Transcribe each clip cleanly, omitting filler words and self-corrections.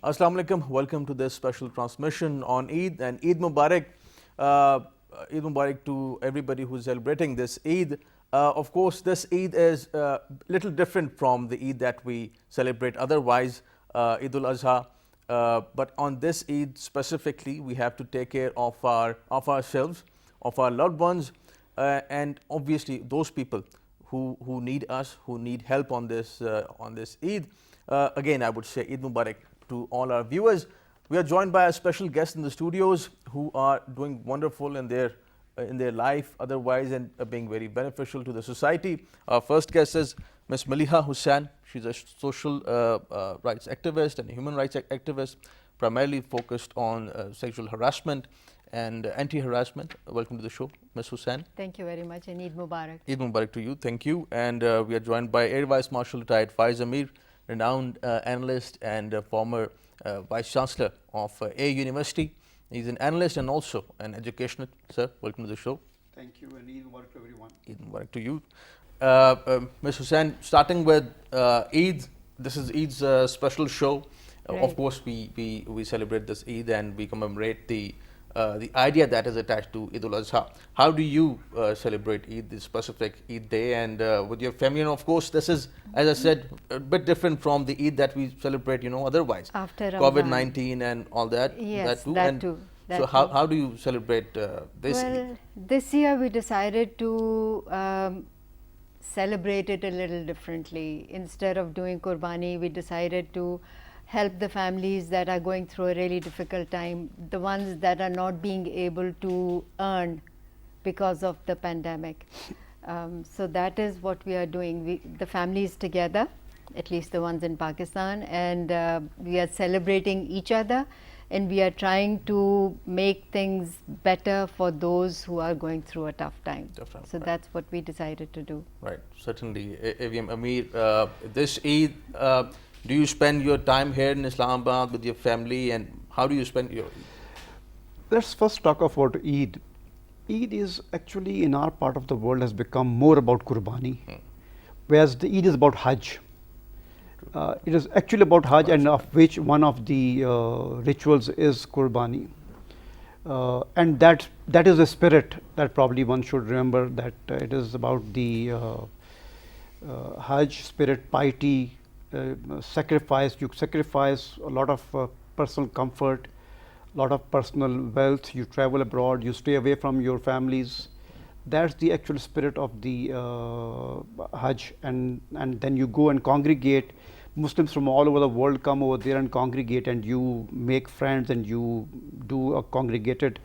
Assalamu alaikum. Welcome to this special transmission on Eid and Eid Mubarak. Eid Mubarak to everybody who's celebrating this Eid. Of course, this Eid is a little different from the Eid that we celebrate otherwise, Eid al-Azha. But on this Eid specifically, we have to take care of ourselves, of our loved ones, and obviously those people who need us, who need help on this Eid. Again, I would say Eid Mubarak to all our viewers. We are joined by a special guest in the studios who are doing wonderful in their life otherwise and being very beneficial to the society. Our first guest is Ms. Maliha Hussain. She's a social rights activist and a human rights activist, primarily focused on sexual harassment and anti-harassment. Welcome to the show, Ms. Hussain. Thank you very much, and Eid Mubarak. Eid Mubarak to you. Thank you. And we are joined by Air Vice Marshal retired Faiz Amir, renowned analyst and former Vice Chancellor of A University. He's an analyst and also an educational. Sir, welcome to the show. Thank you, and Eid Mubarak to everyone. Eid Mubarak to you. Ms. Hussain, starting with Eid, this is Eid's special show. Right. Of course, we celebrate this Eid and we commemorate the idea that is attached to Eid al-Azha. How do you celebrate Eid, this specific Eid day, and with your family? And of course, this is, as I said, a bit different from the Eid that we celebrate, otherwise. After Ramadan. COVID-19 and all that. Yes, that that too. too. So how do you celebrate this Eid? Well, this year we decided to celebrate it a little differently. Instead of doing Qurbani, we decided to help the families that are going through a really difficult time, the ones that are not being able to earn because of the pandemic. So that is what we are doing. The families together, at least the ones in Pakistan, and we are celebrating each other, and we are trying to make things better for those who are going through a tough time. So right. that's what we decided to do. Right, certainly. AVM Amir, this Eid, do you spend your time here in Islamabad with your family, and how do you spend your Eid? Let's first talk about Eid. Eid is actually, in our part of the world, has become more about Qurbani, whereas the Eid is about Hajj. It is actually about Hajj, and of which one of the rituals is Qurbani. And that is the spirit that probably one should remember, that it is about the Hajj spirit, piety, sacrifice. You sacrifice a lot of personal comfort, a lot of personal wealth. You travel abroad, you stay away from your families. That's the actual spirit of the Hajj, and then you go and congregate. Muslims from all over the world come over there and congregate, and you make friends, and you do a congregated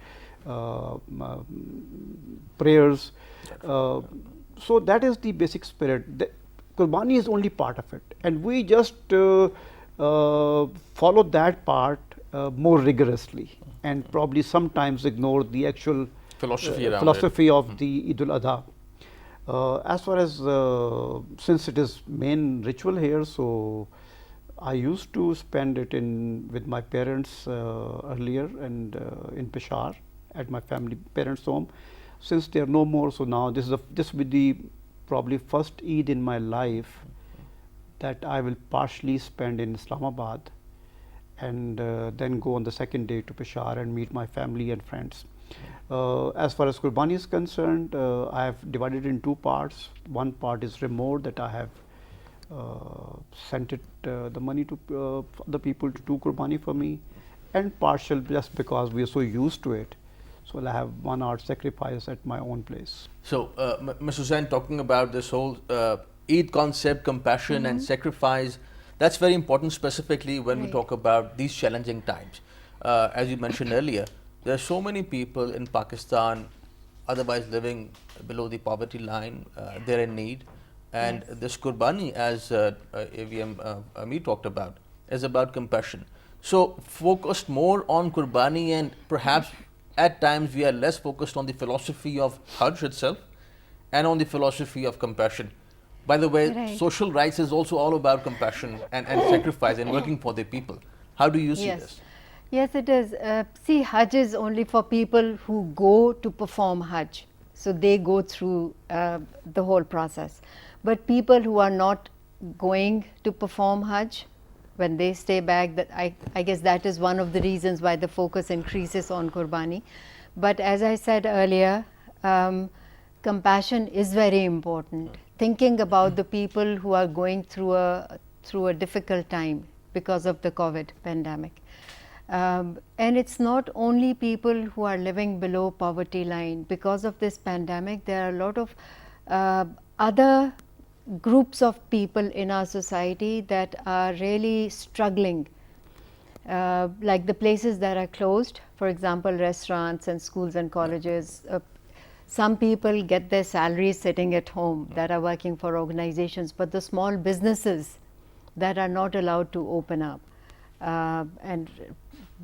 prayers. So that is the basic spirit. The Qurbani is only part of it, and we just follow that part more rigorously, and probably sometimes ignore the actual philosophy of the Eid al-Adha. As far as since it is main ritual here, so I used to spend it with my parents earlier, and in Peshawar at my parents' home. Since they are no more, so now this will be the probably first Eid in my life that I will partially spend in Islamabad, and then go on the second day to Peshawar and meet my family and friends. As far as Qurbani is concerned, I have divided in two parts. One part is remote, that I have sent the money to the people to do Qurbani for me, and partial just because we are so used to it. So I'll have 1 hour sacrifice at my own place. So, Ms. Hussain, talking about this whole Eid concept, compassion and sacrifice, that's very important, specifically when we talk about these challenging times. As you mentioned earlier, there are so many people in Pakistan otherwise living below the poverty line. They're in need, and this Qurbani, as AVM Amir talked about, is about compassion. So focused more on Qurbani, and perhaps at times we are less focused on the philosophy of Hajj itself and on the philosophy of compassion. By the way, social rights is also all about compassion and sacrifice and working for the people. How do you see this? Yes, it is. See, Hajj is only for people who go to perform Hajj. So they go through the whole process. But people who are not going to perform Hajj, when they stay back, that I guess that is one of the reasons why the focus increases on Qurbani. But as I said earlier, compassion is very important. Thinking about the people who are going through a difficult time because of the COVID pandemic. And it's not only people who are living below poverty line. Because of this pandemic, there are a lot of other groups of people in our society that are really struggling, like the places that are closed, for example, restaurants and schools and colleges. Some people get their salaries sitting at home that are working for organizations, but the small businesses that are not allowed to open up. And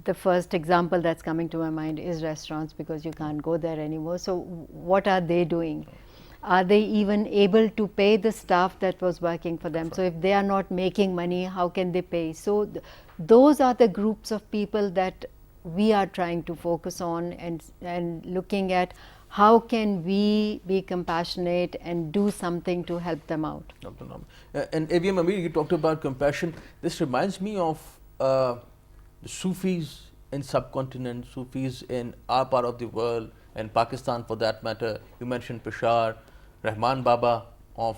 the first example that's coming to my mind is restaurants, because you can't go there anymore. So what are they doing? Are they even able to pay the staff that was working for them? So if they are not making money, how can they pay? So those are the groups of people that we are trying to focus on, and looking at how can we be compassionate and do something to help them out. And AVM Amir, you talked about compassion. This reminds me of the Sufis in subcontinent, Sufis in our part of the world, and Pakistan for that matter. You mentioned Peshawar, Rahman Baba of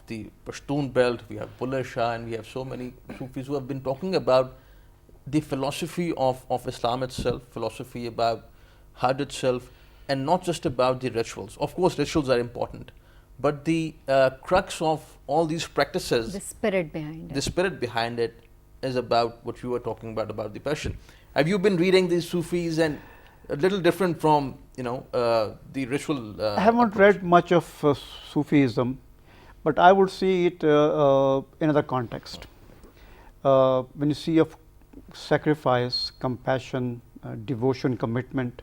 the Pashtun belt. We have Bulleh Shah, and we have so many Sufis who have been talking about the philosophy of Islam itself, philosophy about Hajj itself, and not just about the rituals. Of course, rituals are important, but the crux of all these practices, the spirit behind it. The spirit behind it is about what you were talking about the passion. Have you been reading these Sufis, and a little different from the ritual? I haven't read much of Sufism, but I would see it in another context. When you see of sacrifice, compassion, devotion, commitment,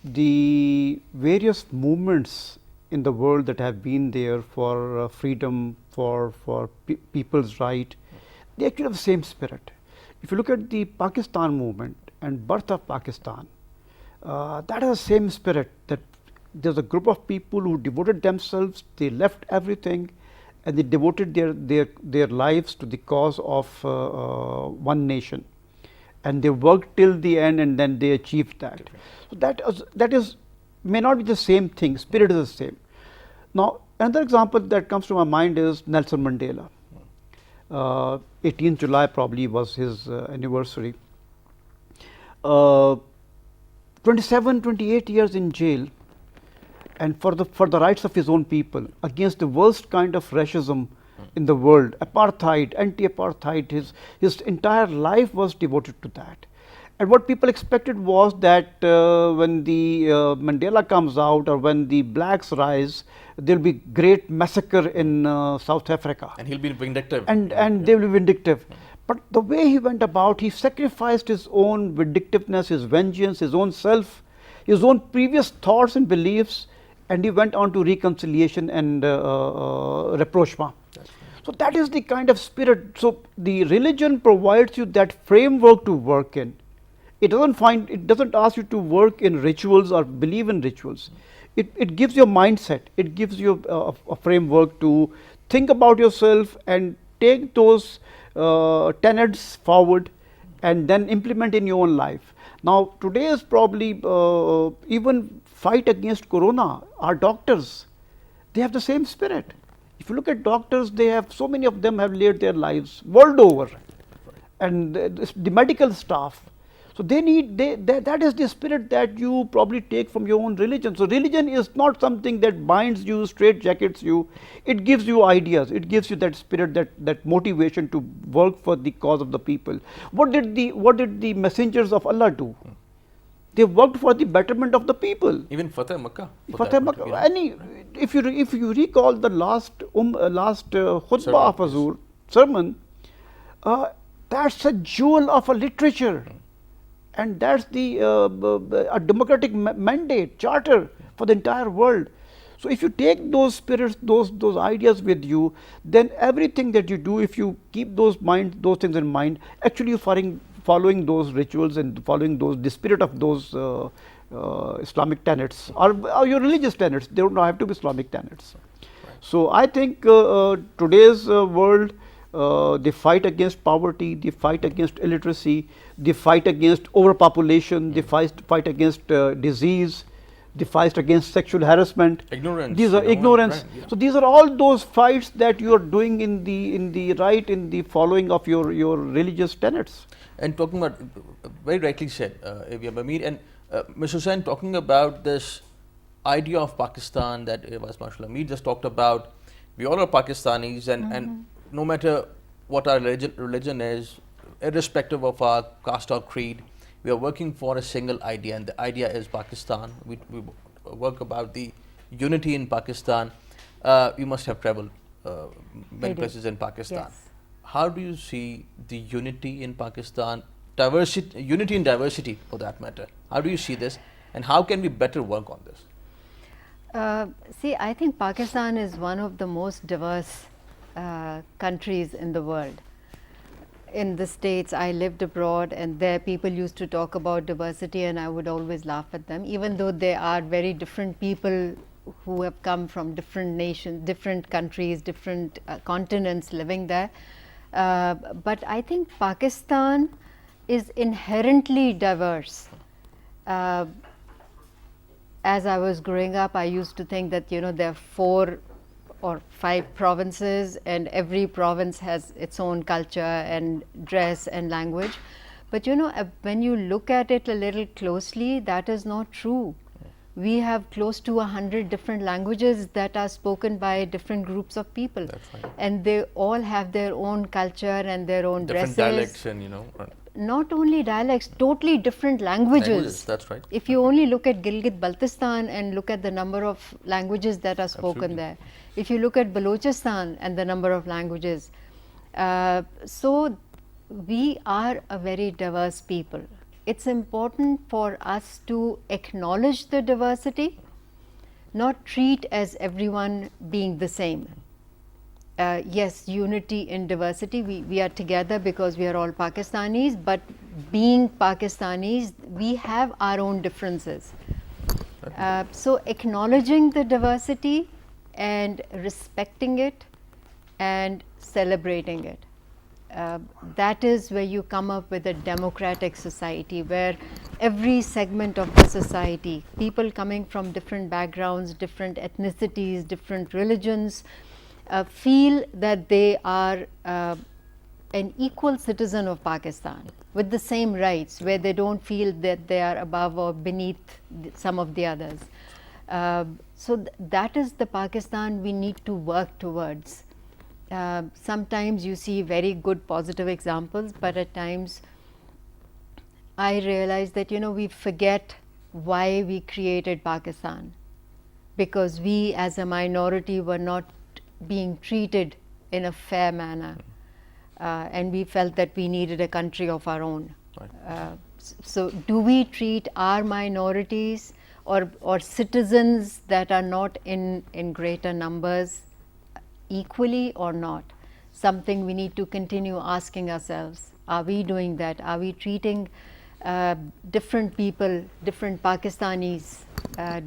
the various movements in the world that have been there for freedom, for people's right, they actually have the same spirit. If you look at the Pakistan movement and birth of Pakistan, that has the same spirit, that there's a group of people who devoted themselves, they left everything, and they devoted their lives to the cause of one nation, and they worked till the end, and then they achieved that. So that is may not be the same thing. Spirit is the same. Now, another example that comes to my mind is Nelson Mandela. 18th July probably was his anniversary. 27, 28 years in jail, and for the rights of his own people, against the worst kind of racism in the world, apartheid, anti-apartheid. His entire life was devoted to that. And what people expected was that when the Mandela comes out, or when the blacks rise, there will be great massacre in South Africa. And he'll be vindictive. And they will be vindictive. But the way he went about, he sacrificed his own vindictiveness, his vengeance, his own self, his own previous thoughts and beliefs, and he went on to reconciliation and rapprochement. So that is the kind of spirit. So the religion provides you that framework to work in. It doesn't ask you to work in rituals or believe in rituals. It gives you a mindset. It gives you a framework to think about yourself and take those tenets forward and then implement in your own life. Now, today is probably even fight against corona. Our doctors, they have the same spirit. If you look at doctors, they have, so many of them have laid their lives world over, and the medical staff. So that is the spirit that you probably take from your own religion. So religion is not something that binds you, straitjackets you. It gives you ideas. It gives you that spirit, that motivation to work for the cause of the people. What did the messengers of Allah do? They worked for the betterment of the people. Even Fateh Makkah. Fateh Makkah. If you recall the last khutbah of Hazur, sermon, that's a jewel of a literature. And that's a democratic mandate, charter for the entire world. So if you take those spirits, those ideas with you, then everything that you do, if you keep those things in mind, actually you're following those rituals and following the spirit of those Islamic tenets, or your religious tenets. They don't have to be Islamic tenets. So I think today's world, they fight against poverty, they fight against illiteracy, they fight against overpopulation, they fight against disease, they fight against sexual harassment. Ignorance. These are ignorance. Right, yeah. So these are all those fights that you are doing in the following of your religious tenets. And talking about, very rightly said, Amir, and Mr. Hussain, talking about this idea of Pakistan that was Marshal Amir just talked about, we all are Pakistanis, and no matter what our religion is, irrespective of our caste or creed, we are working for a single idea, and the idea is Pakistan. We work about the unity in Pakistan. You must have traveled many places in Pakistan. Yes. How do you see the unity in Pakistan, unity in diversity for that matter? How do you see this, and how can we better work on this? See, I think Pakistan is one of the most diverse countries in the world. In the States, I lived abroad, and there people used to talk about diversity, and I would always laugh at them, even though they are very different people who have come from different nations, different countries, different continents living there. But I think Pakistan is inherently diverse. As I was growing up, I used to think that, you know, there are 4 or 5 provinces, and every province has its own culture and dress and language. But, you know, when you look at it a little closely, that is not true. We have close to 100 different languages that are spoken by different groups of people. That's right. And they all have their own culture and their own Different dresses. dialects and, you know. Not only dialects, totally different languages. That's right. If you only look at Gilgit-Baltistan and look at the number of languages that are spoken there, if you look at Balochistan and the number of languages, so we are a very diverse people. It's important for us to acknowledge the diversity, not treat as everyone being the same. Yes, unity in diversity, we are together because we are all Pakistanis, but being Pakistanis, we have our own differences. So acknowledging the diversity and respecting it and celebrating it, that is where you come up with a democratic society, where every segment of the society, people coming from different backgrounds, different ethnicities, different religions, feel that they are an equal citizen of Pakistan with the same rights, where they don't feel that they are above or beneath some of the others. So that is the Pakistan we need to work towards. Sometimes you see very good positive examples, but at times I realize that, you know, we forget why we created Pakistan, because we as a minority were not being treated in a fair manner, and we felt that we needed a country of our own. Right. So do we treat our minorities or citizens that are not in greater numbers equally or not? Something we need to continue asking ourselves. Are we doing that? Are we treating different people, different Pakistanis,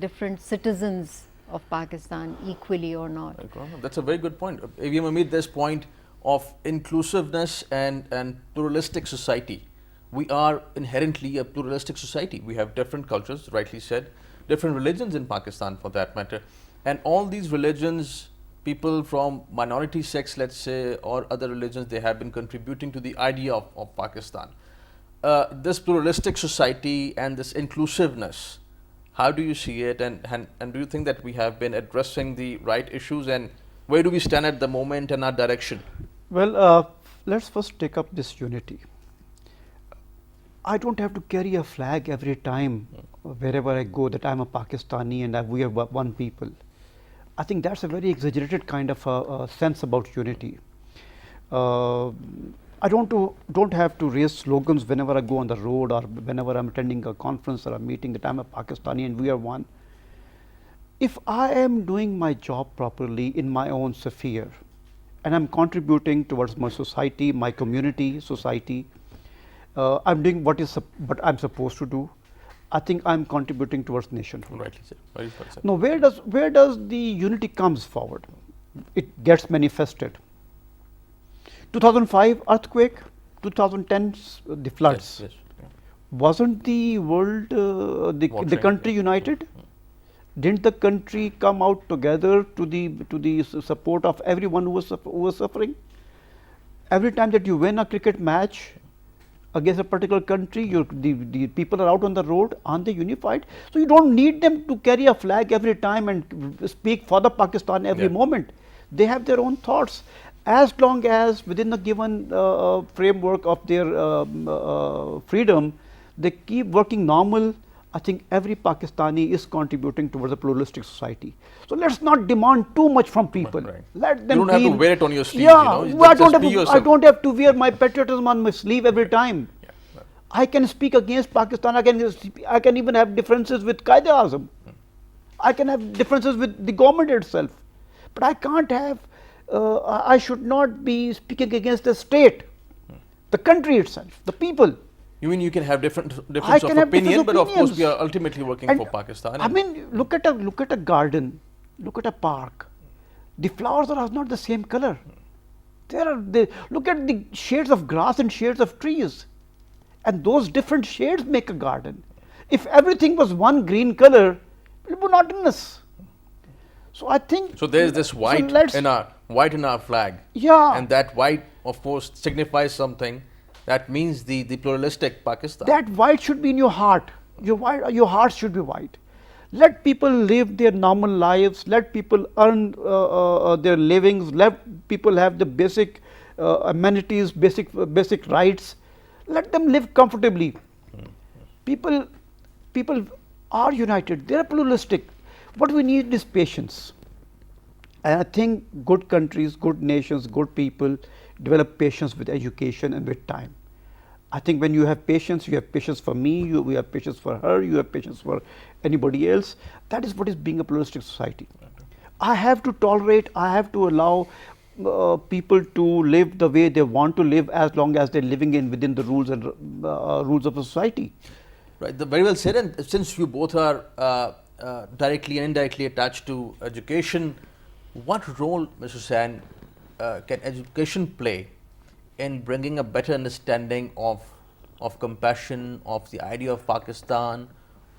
different citizens of Pakistan equally or not? That's a very good point. We made this point of inclusiveness and pluralistic society. We are inherently a pluralistic society. We have different cultures, rightly said, different religions in Pakistan for that matter. And all these religions, people from minority sects, let's say, or other religions, they have been contributing to the idea of Pakistan. This pluralistic society and this inclusiveness, how do you see it, and do you think that we have been addressing the right issues, and where do we stand at the moment and our direction? Well, let's first take up this unity. I don't have to carry a flag every time wherever I go that I'm a Pakistani and we are one people. I think that's a very exaggerated kind of a sense about unity. I don't have to raise slogans whenever I go on the road or whenever I'm attending a conference or a meeting that I'm a Pakistani and we are one. If I am doing my job properly in my own sphere and I'm contributing towards my society, my community, society, I'm doing what I'm supposed to do, I think I'm contributing towards nationhood. Rightly said. Very well said. Now, where does the unity comes forward? It gets manifested. 2005 earthquake, 2010 the floods. Yes, yes. Wasn't the world, the country united? Didn't the country come out together to the support of everyone who was suffering? Every time that you win a cricket match against a particular country, the people are out on the road, aren't they unified? So you don't need them to carry a flag every time and speak for the Pakistan every moment. They have their own thoughts. As long as within the given framework of their freedom, they keep working normal, I think every Pakistani is contributing towards a pluralistic society. So let's not demand too much from people. Right. Let them you don't have to wear it on your sleeve. Yeah, you know, I don't have to wear my patriotism on my sleeve every time. Yeah. I can speak against Pakistan. I can even have differences with Qaeda-Azam. I can have differences with the government itself, but I can't have. I should not be speaking against the state, the country itself, the people. You mean you can have difference of opinion, but of course we are ultimately working for Pakistan. I mean, look at a garden, look at a park. The flowers are not the same color. Look at the shades of grass and shades of trees, and those different shades make a garden. If everything was one green color, it would be monotonous. So I think there is this white in our flag. Yeah, and that white, of course, signifies something. That means the pluralistic Pakistan. That white should be in your heart. Your heart should be white. Let people live their normal lives. Let people earn their livings. Let people have the basic amenities, basic rights. Let them live comfortably. People are united. They are pluralistic. What we need is patience. And I think good countries, good nations, good people develop patience with education and with time. I think when you have patience for me, you have patience for her, you have patience for anybody else. That is what is being a pluralistic society. I have to tolerate, I have to allow people to live the way they want to live, as long as they're living within the rules and rules of a society. Right, very well said. And since you both are directly and indirectly attached to education, what role, Mr. Hussain, can education play in bringing a better understanding of compassion, of the idea of Pakistan,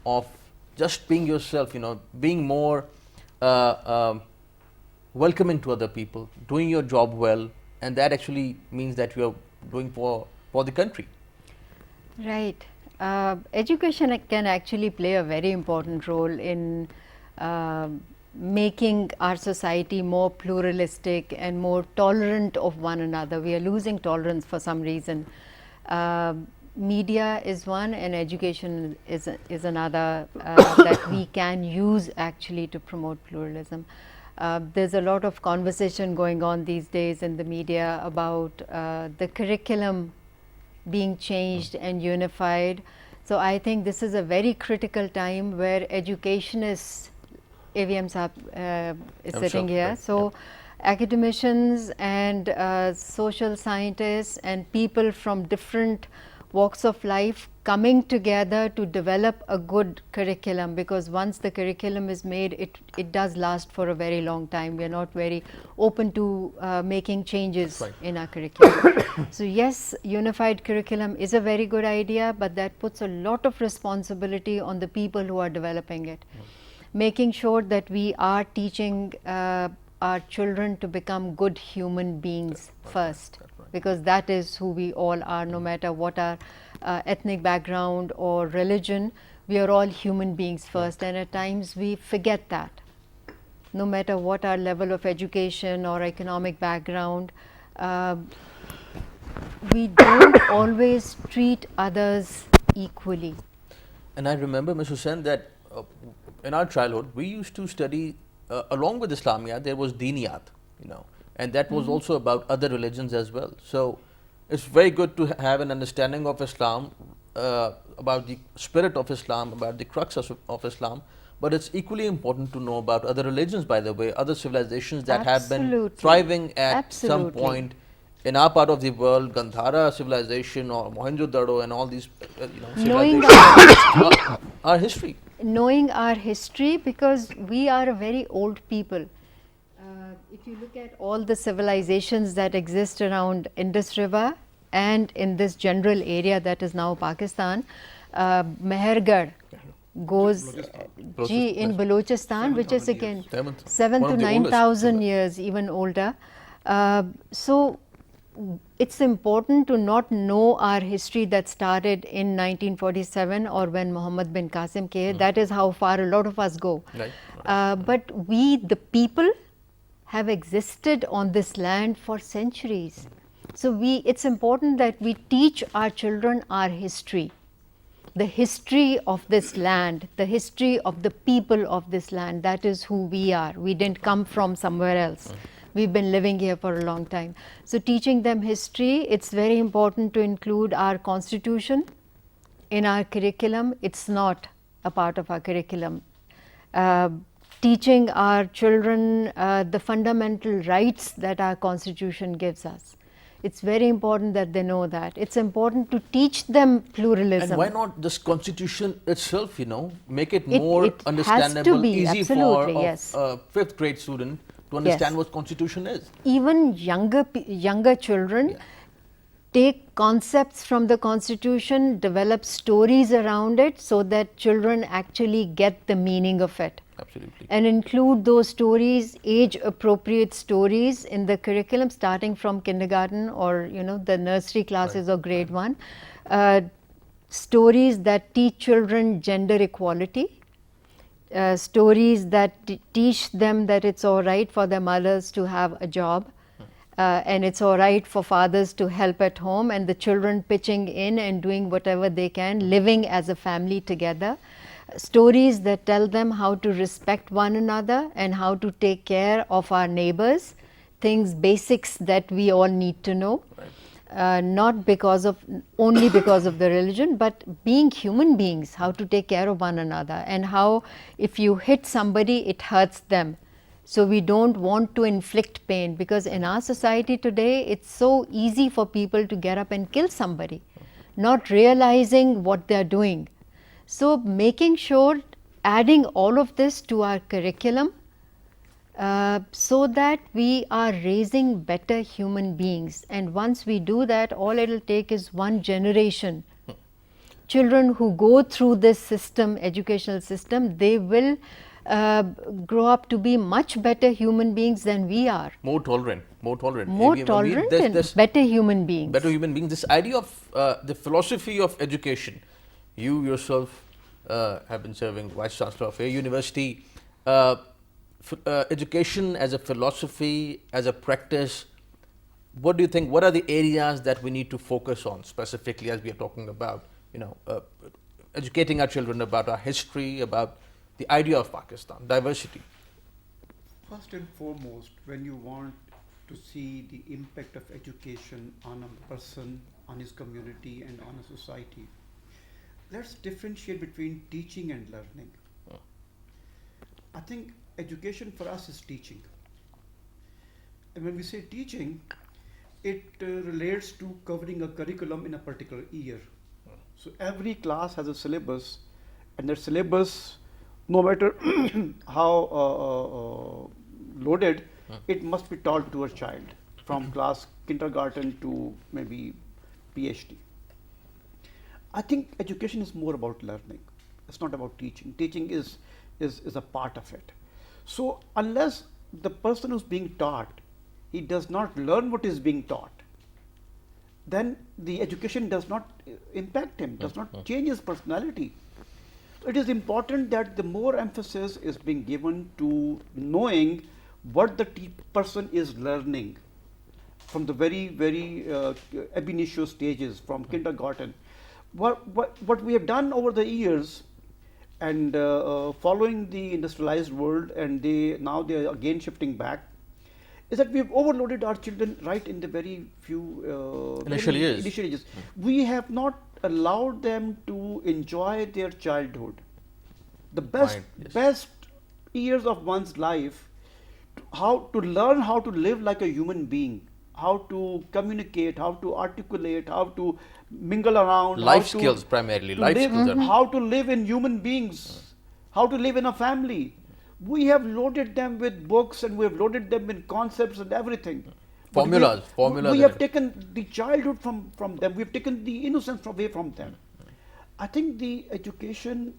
of just being yourself, being more welcoming to other people, doing your job well, and that actually means that you are doing for the country. Right. Education can actually play a very important role in making our society more pluralistic and more tolerant of one another. We are losing tolerance for some reason. Media is one, and education is another that we can use actually to promote pluralism. There's a lot of conversation going on these days in the media about the curriculum being changed and unified. So I think this is a very critical time where educationists, AVM Saab is sitting here. Right. So academicians and social scientists and people from different walks of life coming together to develop a good curriculum, because once the curriculum is made, it does last for a very long time. We are not very open to making changes in our curriculum. So yes, unified curriculum is a very good idea, but that puts a lot of responsibility on the people who are developing it. Making sure that we are teaching our children to become good human beings first, because that is who we all are, no matter what our ethnic background or religion. We are all human beings first, and at times we forget that. No matter what our level of education or economic background, we don't always treat others equally. And I remember, Mr. Hussain, that in our childhood we used to study along with Islamiyat, there was Diniyat, and that was also about other religions as well. So it's very good to have an understanding of Islam, about the spirit of Islam, about the crux of Islam, but it's equally important to know about other religions, by the way, other civilizations that have been thriving at some point in our part of the world, Gandhara civilization or Mohenjo-daro and all these civilizations. Our history. Knowing our history, because we are a very old people. If If you look at all the civilizations that exist around Indus River and in this general area that is now Pakistan, Mehergarh goes in Balochistan, which is again 7 to 9,000 years, even older. So it's important to not know our history that started in 1947 or when Muhammad bin Qasim came. That is how far a lot of us go. But we, the people, have existed on this land for centuries. So it's important that we teach our children our history, the history of this land, the history of the people of this land. That is who we are. We didn't come from somewhere else. We've been living here for a long time. So teaching them history, it's very important to include our constitution in our curriculum. It's not a part of our curriculum. Teaching our children the fundamental rights that our constitution gives us. It's very important that they know that. It's important to teach them pluralism. And why not this constitution itself, make it more understandable, easy for a fifth grade student to understand what constitution is. Even younger children take concepts from the constitution, develop stories around it so that children actually get the meaning of it. Absolutely. And include those stories, age appropriate stories in the curriculum starting from kindergarten or the nursery classes or grade 1. Stories that teach children gender equality. Stories that teach them that it's all right for their mothers to have a job and it's all right for fathers to help at home, and the children pitching in and doing whatever they can, living as a family together. Stories that tell them how to respect one another and how to take care of our neighbors, basics that we all need to know. Not only because of the religion, but being human beings, how to take care of one another, and how if you hit somebody, it hurts them. So we don't want to inflict pain, because in our society today, it's so easy for people to get up and kill somebody, not realizing what they're doing. So making sure, adding all of this to our curriculum, so that we are raising better human beings. And once we do that, all it'll take is one generation. Children who go through this system, educational system, they will grow up to be much better human beings than we are. More tolerant. And better human beings. Better human beings. This idea of the philosophy of education. You yourself have been serving Vice Chancellor of a university. Education as a philosophy, as a practice, what do you think, what are the areas that we need to focus on specifically as we are talking about, educating our children about our history, about the idea of Pakistan, diversity? First and foremost, when you want to see the impact of education on a person, on his community and on a society, let's differentiate between teaching and learning. I think education for us is teaching. And when we say teaching, it relates to covering a curriculum in a particular year. So every class has a syllabus, and that syllabus, no matter how loaded, it must be taught to a child from class kindergarten to maybe PhD. I think education is more about learning. It's not about teaching. Teaching is a part of it. So unless the person who's being taught, he does not learn what is being taught, then the education does not impact him, does not change his personality. So it is important that the more emphasis is being given to knowing what the person is learning from the very, very ab initio stages, from kindergarten. What we have done over the years, and following the industrialized world, and now they are again shifting back, is that we have overloaded our children right in the very few initial years. We have not allowed them to enjoy their childhood, the best years of one's life, how to learn how to live like a human being, how to communicate, how to articulate, how to mingle around, life skills primarily, life skills. How to live in human beings, how to live in a family. We have loaded them with books and we have loaded them with concepts and everything. Formulas. We have taken the childhood from them. We have taken the innocence away from them. I think the education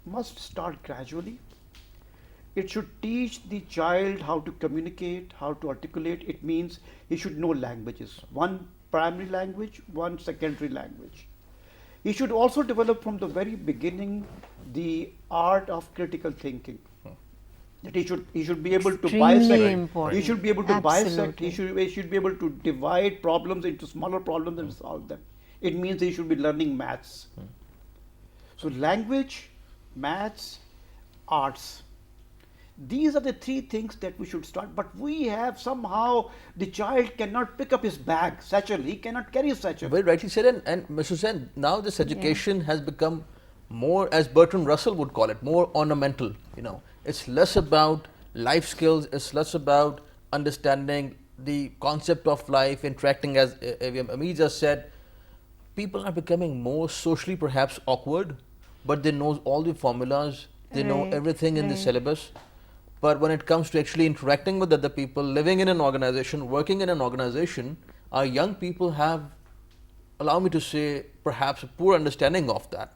must start gradually. It should teach the child how to communicate, how to articulate. It means he should know languages, one primary language, one secondary language. He should also develop from the very beginning the art of critical thinking. That he should be able to bisect. He should be able to bisect. He should be able to divide problems into smaller problems and solve them. It means he should be learning maths. So language, maths, arts. These are the three things that we should start. But we have somehow the child cannot pick up his bag, satchel. He cannot carry a satchel. Very rightly said. And Mr. Hussain, now this education has become more, as Bertrand Russell would call it, more ornamental. It's less about life skills. It's less about understanding the concept of life, interacting, as Amit just said. People are becoming more socially perhaps awkward, but they know all the formulas. They know everything in the syllabus. But when it comes to actually interacting with other people, living in an organization, working in an organization, our young people have, allow me to say, perhaps a poor understanding of that.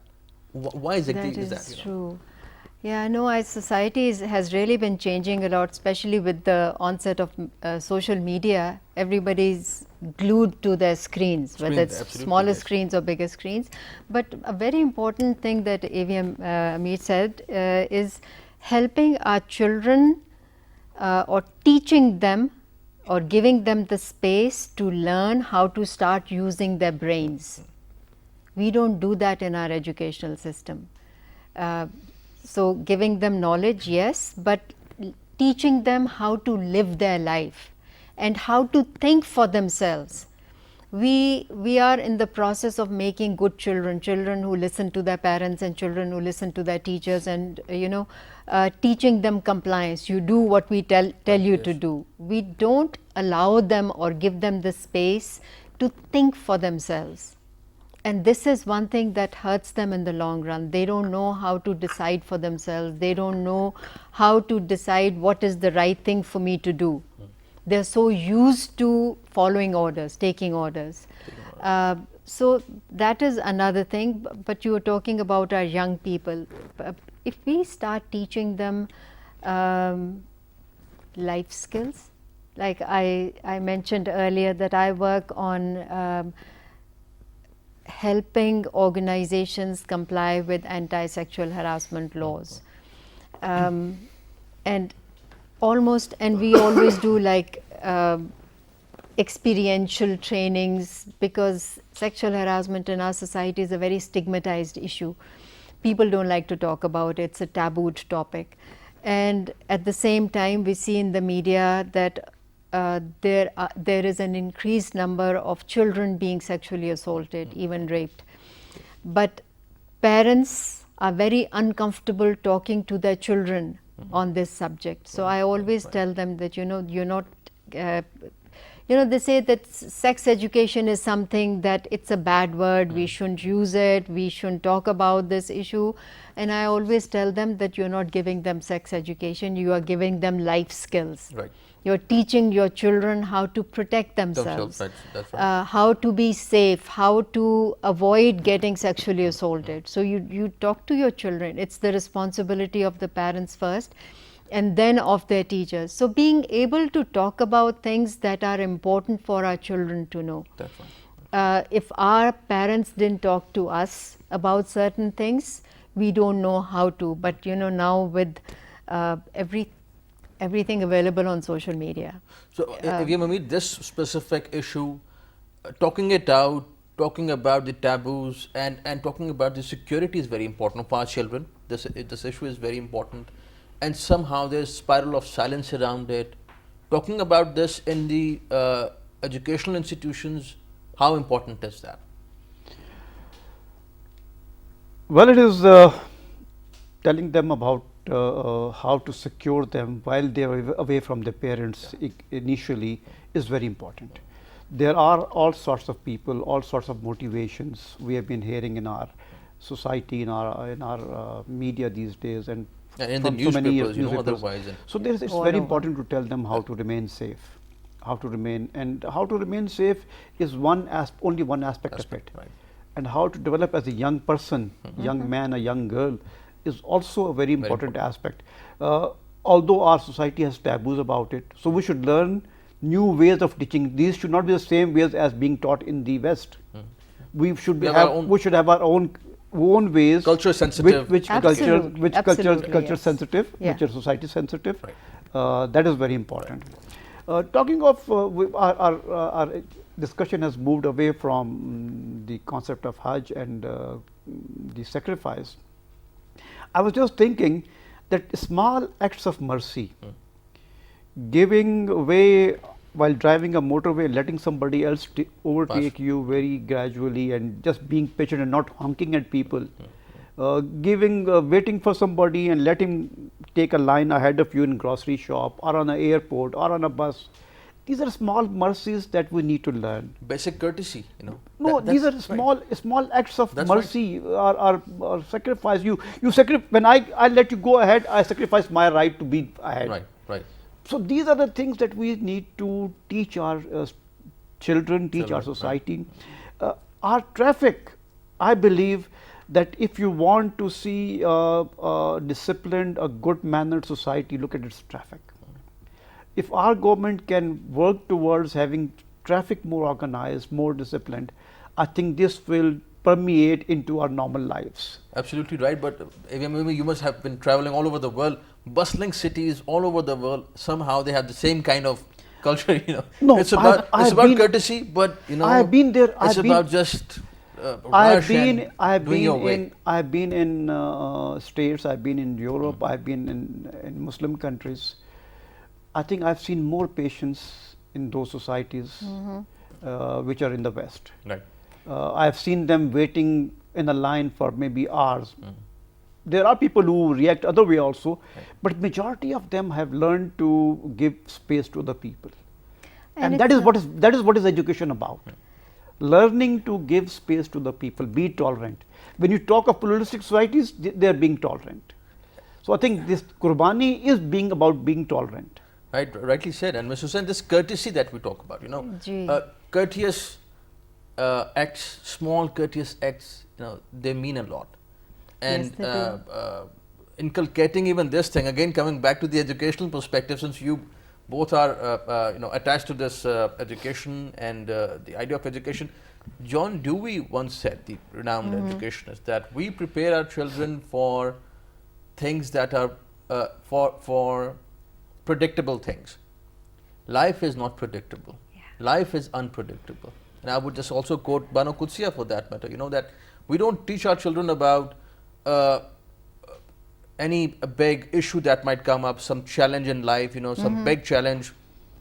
Why exactly is that? That is true. Yeah, no, our society has really been changing a lot, especially with the onset of social media. Everybody's glued to their screens, whether it's smaller screens or bigger screens. But a very important thing that AVM Amit said is helping our children or teaching them or giving them the space to learn how to start using their brains. We don't do that in our educational system. So giving them knowledge, yes, but teaching them how to live their life and how to think for themselves. We are in the process of making good children, children who listen to their parents and children who listen to their teachers, and teaching them compliance. You do what we tell you to do. We don't allow them or give them the space to think for themselves. And this is one thing that hurts them in the long run. They don't know how to decide for themselves. They don't know how to decide what is the right thing for me to do. They're so used to following orders, taking orders. So that is another thing. But you were talking about our young people. If we start teaching them life skills, like I mentioned earlier that I work on helping organizations comply with anti-sexual harassment laws. And we always do like experiential trainings, because sexual harassment in our society is a very stigmatized issue. People don't like to talk about it. It's a tabooed topic. And at the same time, we see in the media that there is an increased number of children being sexually assaulted, even raped. But parents are very uncomfortable talking to their children on this subject. So I always tell them that, you're not, they say that sex education is something that it's a bad word, we shouldn't use it, we shouldn't talk about this issue. And I always tell them that you're not giving them sex education, you are giving them life skills. Right. You're teaching your children how to protect themselves, that's right. How to be safe, how to avoid getting sexually assaulted. So you talk to your children. It's the responsibility of the parents first, and then of their teachers. So being able to talk about things that are important for our children to know. That's right. If our parents didn't talk to us about certain things, we don't know how to. But now with everything available on social media. So, Amit, this specific issue, talking it out, talking about the taboos and talking about the security is very important for our children. This issue is very important. And somehow there's a spiral of silence around it. Talking about this in the educational institutions, how important is that? Well, it is telling them about how to secure them while they are away from their parents initially is very important. There are all sorts of people, all sorts of motivations we have been hearing in our society, in our media these days, and And in the from so many newspapers, you know, newspapers. otherwise. So it's All very over. important to tell them how to remain safe, how to remain safe is only one aspect of it. Right. And how to develop as a young person, young man, a young girl, is also a very important aspect. Although our society has taboos about it, so we should learn new ways of teaching. These should not be the same ways as being taught in the West. We should have our own ways, culture sensitive, which Absolutely. culture Yes. sensitive, Yeah. which are society sensitive. Right. That is very important. Talking of our discussion has moved away from the concept of Hajj and the sacrifice. I was just thinking that small acts of mercy, giving way while driving a motorway, letting somebody else overtake you very gradually, and just being patient and not honking at people, waiting for somebody and let him take a line ahead of you in grocery shop or on an airport or on a bus. These are small mercies that we need to learn. basic courtesy, you know. No, these are small acts of That's mercy or sacrifice. When I let you go ahead, I sacrifice my right to be ahead. Right, right. So these are the things that we need to teach our children, teach our society. Our traffic, I believe that if you want to see a disciplined, a good mannered society, look at its traffic. If our government can work towards having traffic more organized, more disciplined, I think this will permeate into our normal lives. Absolutely right, but maybe you must have been traveling all over the world, bustling cities all over the world. Somehow they have the same kind of culture, you know. No, it's about courtesy, but you know, I have been there. It's about just rush and doing your way. I've been in states. I've been in Europe. I've been in Muslim countries. I think I've seen more patience in those societies which are in the West. Right. I've seen them waiting in a line for maybe hours. There are people who react other way also, but majority of them have learned to give space to the people, and that is what is education about. Learning to give space to the people, be tolerant. When you talk of pluralistic societies, they are being tolerant. So I think this Qurbani is about being tolerant. Right, rightly said. And Ms. Hussain, this courtesy that we talk about, you know, courteous acts, small courteous acts, you know, they mean a lot. And inculcating even this thing, again coming back to the educational perspective, since you both are you know, attached to this education and the idea of education. John Dewey once said, the renowned educationist, that we prepare our children for things that are for predictable things. Life is not predictable. Life is unpredictable. And I would just also quote Banu Qudsiya for that matter, you know, that we don't teach our children about any big issue that might come up, some challenge in life, you know, some big challenge.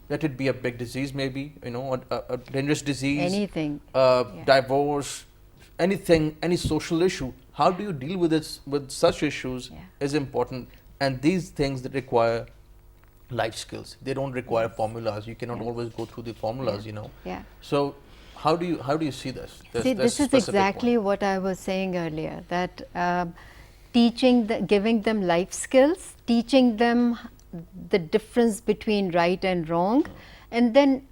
Let it be a big disease, maybe, you know, a dangerous disease, anything, divorce, anything, any social issue. How do you deal with it, with such issues is important, and these things that require life skills. They don't require formulas. You cannot always go through the formulas, you know. So how do you see this? This is exactly what I was saying earlier, that giving them life skills, teaching them the difference between right and wrong, and then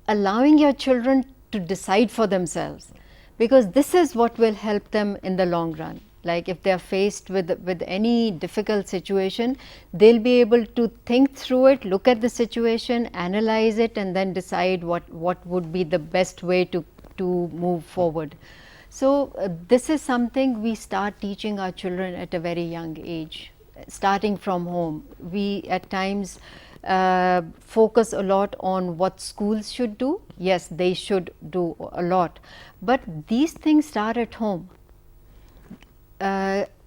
allowing your children to decide for themselves, because this is what will help them in the long run. Like if they are faced with any difficult situation, they'll be able to think through it, look at the situation, analyze it, and then decide what would be the best way to move forward. So this is something we start teaching our children at a very young age, starting from home. We at times focus a lot on what schools should do. Yes, they should do a lot, but these things start at home.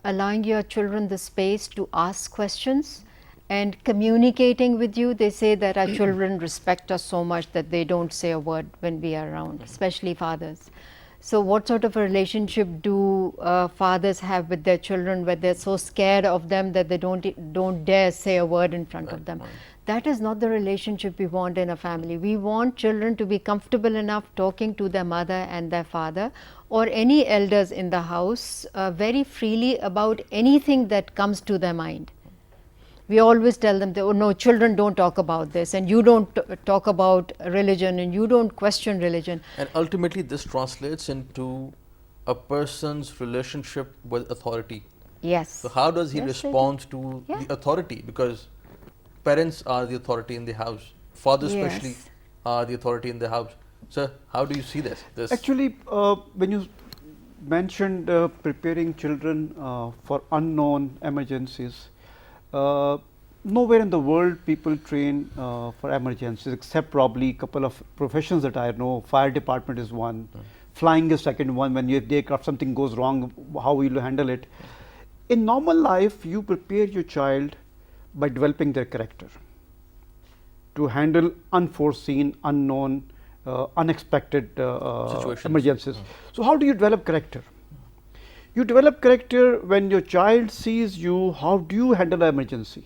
Allowing your children the space to ask questions and communicating with you. They say that our children respect us so much that they don't say a word when we are around, especially fathers. So what sort of a relationship do fathers have with their children, where they're so scared of them that they don't dare say a word in front of them? that is not the relationship we want in a family. We want children to be comfortable enough talking to their mother and their father or any elders in the house very freely about anything that comes to their mind. We always tell them that, oh no, children don't talk about this, and you don't talk about religion, and you don't question religion. And ultimately this translates into a person's relationship with authority. Yes. So how does he Yes, respond to the authority? Because parents are the authority in the house, fathers especially Yes. are the authority in the house. Sir, how do you see this? Actually, when you mentioned preparing children for unknown emergencies, nowhere in the world people train for emergencies except probably a couple of professions that I know. Fire department is one, flying is second one. When you aircraft something goes wrong, how will you handle it? In normal life, you prepare your child by developing their character to handle unforeseen, unknown, unexpected emergencies. So how do you develop character? You develop character when your child sees you, how do you handle an emergency?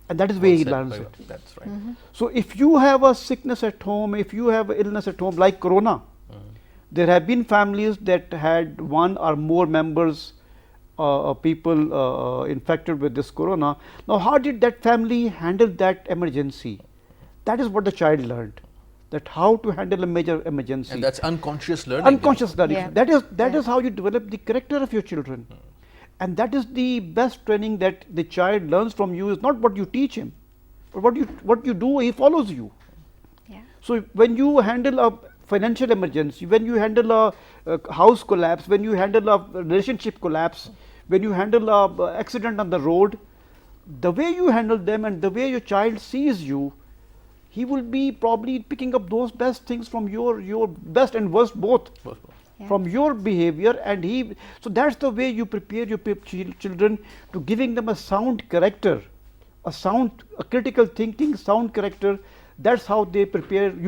And that is where he learns it. That's right. So if you have a sickness at home, if you have illness at home like corona, there have been families that had one or more members, people infected with this corona. Now how did that family handle that emergency? That is what the child learned, that how to handle a major emergency. And that's unconscious learning. Unconscious learning. Yeah. That is how you develop the character of your children. And that is the best training that the child learns from you, is not what you teach him, but what you do, he follows you. Yeah. So when you handle a financial emergency, when you handle a house collapse, when you handle a relationship collapse, when you handle a accident on the road, the way you handle them and the way your child sees you, he will be probably picking up those best things from your best and worst both. Yeah. From your behavior, and so that's the way you prepare your children, to giving them a sound character, a critical thinking, sound character. That's how you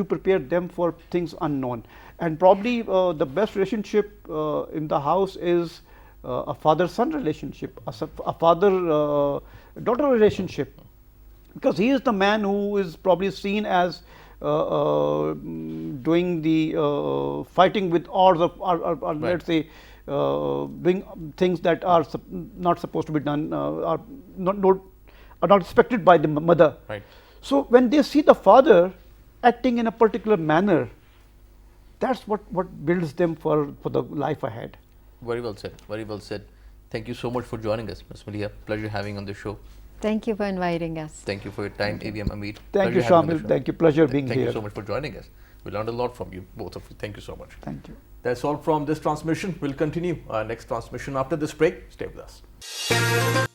prepare them for things unknown. And probably the best relationship in the house is a father-son relationship, a father-daughter relationship, because he is the man who is probably seen as doing the fighting with odds of, or let's say doing things that are not supposed to be done, are not expected by the mother. Right. So when they see the father acting in a particular manner, that's what builds them for the life ahead. Very well said. Very well said. Thank you so much for joining us, Ms. Malia. Pleasure having on the show. Thank you for inviting us. Thank you for your time, AVM Amit. Thank you, Shamil. Thank you. Pleasure being here. Thank you so much for joining us. We learned a lot from you, both of you. Thank you so much. Thank you. That's all from this transmission. We'll continue our next transmission after this break. Stay with us.